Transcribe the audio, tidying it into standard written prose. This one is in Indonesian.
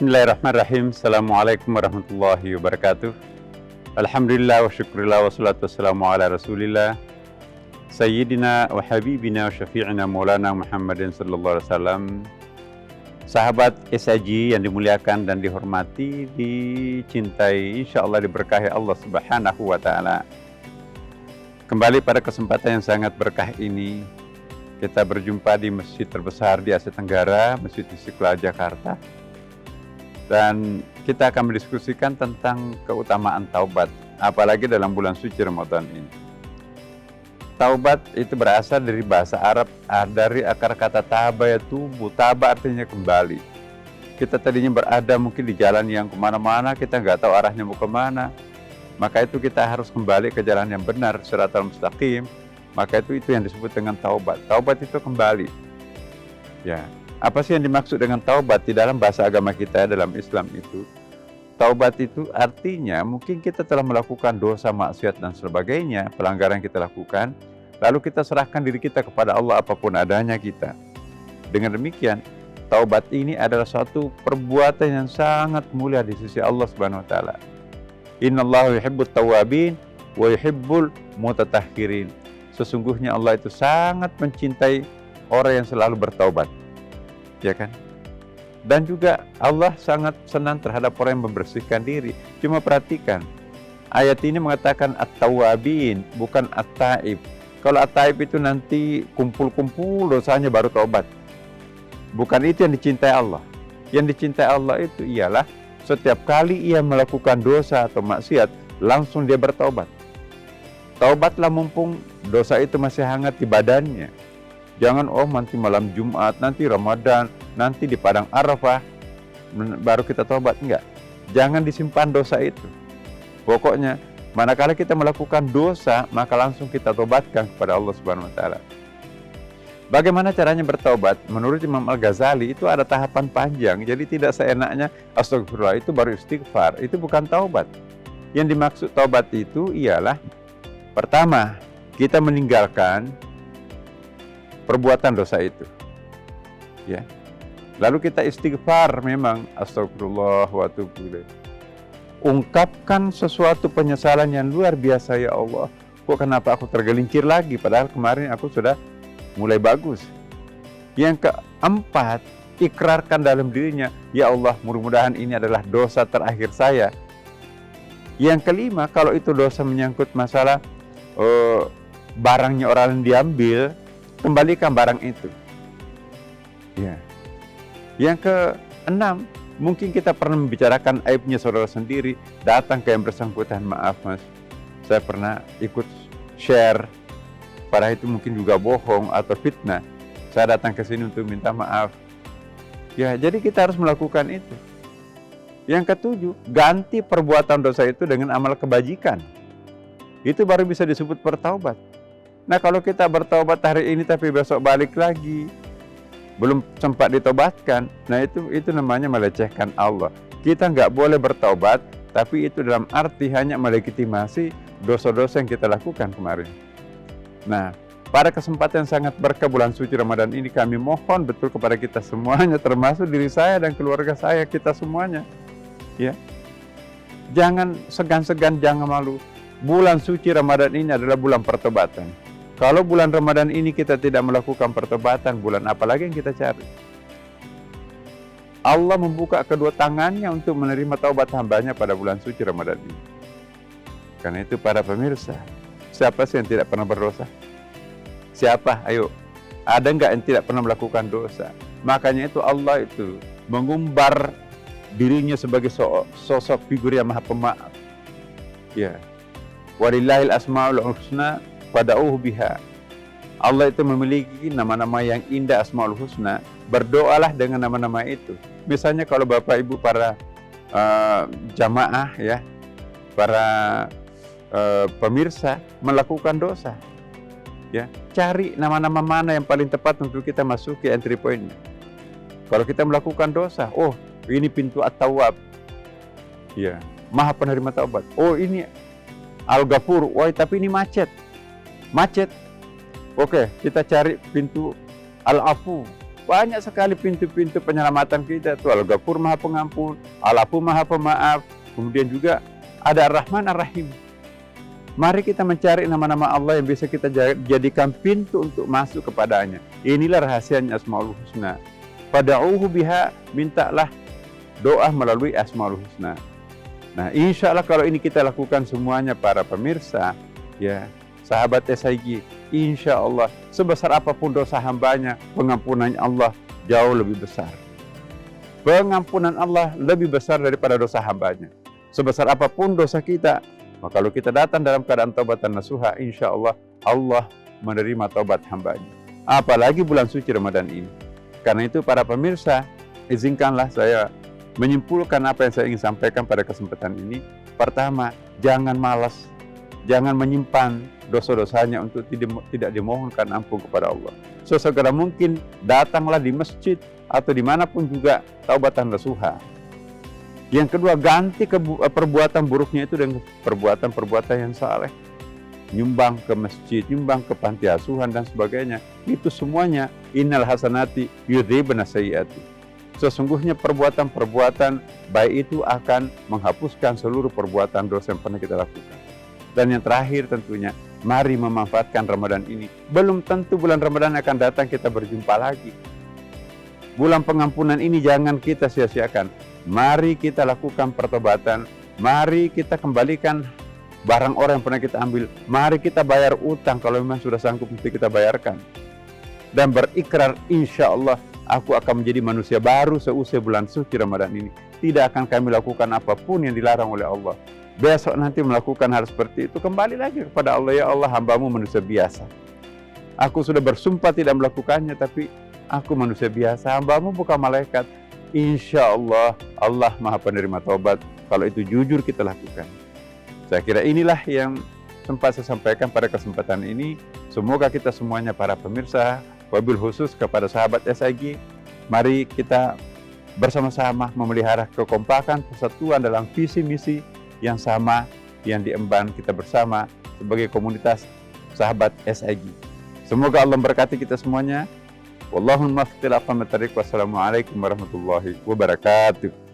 Bismillahirrahmanirrahim. Assalamualaikum warahmatullahi wabarakatuh. Alhamdulillah wa syukurillah wa salatu wassalamu ala rasulillah Sayyidina wa habibina wa syafi'ina maulana Muhammadin sallallahu alaihi wasallam. Sahabat SAG yang dimuliakan dan dihormati, dicintai, insya Allah diberkahi Allah subhanahu wa ta'ala. Kembali pada kesempatan yang sangat berkah ini, kita berjumpa di masjid terbesar di Asia Tenggara, Masjid Istiqlal Jakarta. Dan kita akan mendiskusikan tentang keutamaan taubat, apalagi dalam bulan suci Ramadan ini. Taubat itu berasal dari bahasa Arab, dari akar kata taba ya tubuh. Taba artinya kembali. Kita tadinya berada mungkin di jalan yang kemana-mana, kita nggak tahu arahnya mau kemana. Maka itu kita harus kembali ke jalan yang benar, siratal mustaqim. Maka itu yang disebut dengan taubat. Taubat itu kembali. Ya. Apa sih yang dimaksud dengan taubat di dalam bahasa agama kita dalam Islam itu? Taubat itu artinya mungkin kita telah melakukan dosa, maksiat dan sebagainya, pelanggaran yang kita lakukan, lalu kita serahkan diri kita kepada Allah apapun adanya kita. Dengan demikian, taubat ini adalah suatu perbuatan yang sangat mulia di sisi Allah Subhanahu wa taala. Innallaha yuhibbut tawwabin wa yuhibbul mutatahhirin. Sesungguhnya Allah itu sangat mencintai orang yang selalu bertaubat. Ya kan? Dan juga Allah sangat senang terhadap orang yang membersihkan diri. Cuma perhatikan, ayat ini mengatakan at-tawwabin, bukan at-taib. Kalau at-taib itu nanti kumpul-kumpul dosanya baru taubat. Bukan itu yang dicintai Allah. Yang dicintai Allah itu ialah setiap kali ia melakukan dosa atau maksiat, langsung dia bertaubat. Taubatlah mumpung dosa itu masih hangat di badannya. Jangan nanti malam Jumat, nanti Ramadan, nanti di padang Arafah baru kita tobat. Enggak. Jangan disimpan dosa itu. Pokoknya manakala kita melakukan dosa, maka langsung kita tobatkan kepada Allah Subhanahu wa taala. Bagaimana caranya bertaubat? Menurut Imam Al-Ghazali itu ada tahapan panjang. Jadi tidak seenaknya astagfirullah itu baru istighfar. Itu bukan taubat. Yang dimaksud taubat itu ialah pertama, kita meninggalkan perbuatan dosa itu, ya. Lalu kita istighfar, memang astagfirullah wa atubu ilaih. Ungkapkan sesuatu penyesalan yang luar biasa, ya Allah, kok kenapa aku tergelincir lagi, padahal kemarin aku sudah mulai bagus. Yang keempat, ikrarkan dalam dirinya, ya Allah, mudah-mudahan ini adalah dosa terakhir saya. Yang kelima, kalau itu dosa menyangkut masalah barangnya orang yang diambil, kembalikan barang itu. Ya. Yang keenam, mungkin kita pernah membicarakan aibnya saudara sendiri, datang ke yang bersangkutan, maaf mas, saya pernah ikut share, pada itu mungkin juga bohong atau fitnah. Saya datang ke sini untuk minta maaf. Ya, jadi kita harus melakukan itu. Yang ketujuh, ganti perbuatan dosa itu dengan amal kebajikan. Itu baru bisa disebut bertaubat. Nah, kalau kita bertobat hari ini tapi besok balik lagi, belum sempat ditobatkan, nah itu namanya melecehkan Allah. Kita nggak boleh bertobat, tapi itu dalam arti hanya melegitimasi dosa-dosa yang kita lakukan kemarin. Nah, pada kesempatan sangat berkah bulan suci Ramadan ini, kami mohon betul kepada kita semuanya, termasuk diri saya dan keluarga saya, kita semuanya, ya, jangan segan-segan, jangan malu. Bulan suci Ramadan ini adalah bulan pertobatan. Kalau bulan Ramadan ini kita tidak melakukan pertobatan, bulan apa lagi yang kita cari? Allah membuka kedua tangannya untuk menerima taubat hambanya pada bulan suci Ramadan ini. Karena itu para pemirsa, siapa sih yang tidak pernah berdosa? Siapa? Ayo, ada enggak yang tidak pernah melakukan dosa? Makanya itu Allah itu mengumbar dirinya sebagai sosok figur yang maha pemaaf. Ya. Walillahil asmaul husna fad'uhu biha. Allah itu memiliki nama-nama yang indah, asmaul husna. Berdoalah dengan nama-nama itu. Misalnya kalau Bapak Ibu para jamaah, ya, para pemirsa melakukan dosa, ya, cari nama-nama mana yang paling tepat untuk kita masuki entry point-nya. Kalau kita melakukan dosa, oh ini pintu at-tawwab, ya, maha penerima taubat. Oh ini Al-Ghafur, wah tapi ini macet. Oke, kita cari pintu Al-Afu, Banyak sekali pintu-pintu penyelamatan kita itu. Al-Ghafur Maha Pengampun, Al-Afu Maha Pemaaf, kemudian juga ada Ar-Rahman Ar-Rahim. Mari kita mencari nama-nama Allah yang bisa kita jadikan pintu untuk masuk kepadanya. Inilah rahasianya Asmaul Husna. Fada'uhu biha, mintalah doa melalui Asmaul Husna. Nah, insya Allah kalau ini kita lakukan semuanya para pemirsa, ya sahabat SIG, insya Allah sebesar apapun dosa hambanya, pengampunan Allah jauh lebih besar. Pengampunan Allah lebih besar daripada dosa hambanya. Sebesar apapun dosa kita, maka kalau kita datang dalam keadaan taubat dan nasuha, insya Allah Allah menerima taubat hambanya. Apalagi bulan suci Ramadan ini. Karena itu para pemirsa, izinkanlah saya menyimpulkan apa yang saya ingin sampaikan pada kesempatan ini. Pertama, jangan malas, jangan menyimpan dosa-dosanya untuk tidak dimohonkan ampun kepada Allah. Sesegera mungkin datanglah di masjid atau dimanapun juga taubatan nasuha. Yang kedua, ganti perbuatan buruknya itu dengan perbuatan-perbuatan yang saleh. Nyumbang ke masjid, nyumbang ke panti asuhan dan sebagainya. Itu semuanya innal hasanati yudhibna sayyiati. Sesungguhnya perbuatan-perbuatan baik itu akan menghapuskan seluruh perbuatan dosa yang pernah kita lakukan. Dan yang terakhir tentunya, mari memanfaatkan Ramadan ini. Belum tentu bulan Ramadan akan datang kita berjumpa lagi. Bulan pengampunan ini jangan kita sia-siakan. Mari kita lakukan pertobatan. Mari kita kembalikan barang orang yang pernah kita ambil. Mari kita bayar utang kalau memang sudah sanggup mesti kita bayarkan. Dan berikrar, insya Allah aku akan menjadi manusia baru seusai bulan suci Ramadan ini. Tidak akan kami lakukan apapun yang dilarang oleh Allah. Besok nanti melakukan hal seperti itu, kembali lagi kepada Allah. Ya Allah, hambamu manusia biasa. Aku sudah bersumpah tidak melakukannya, tapi aku manusia biasa. Hambamu bukan malaikat. Insya Allah, Allah Maha Penerima Taubat. Kalau itu jujur kita lakukan. Saya kira inilah yang sempat saya sampaikan pada kesempatan ini. Semoga kita semuanya para pemirsa, wabil khusus kepada sahabat SIG, mari kita bersama-sama memelihara kekompakan, persatuan dalam visi misi yang sama, yang diemban kita bersama sebagai komunitas sahabat SIG. Semoga Allah memberkati kita semuanya. Wallahul muwaffiq ila aqwamit thariq. Wassalamualaikum warahmatullahi wabarakatuh.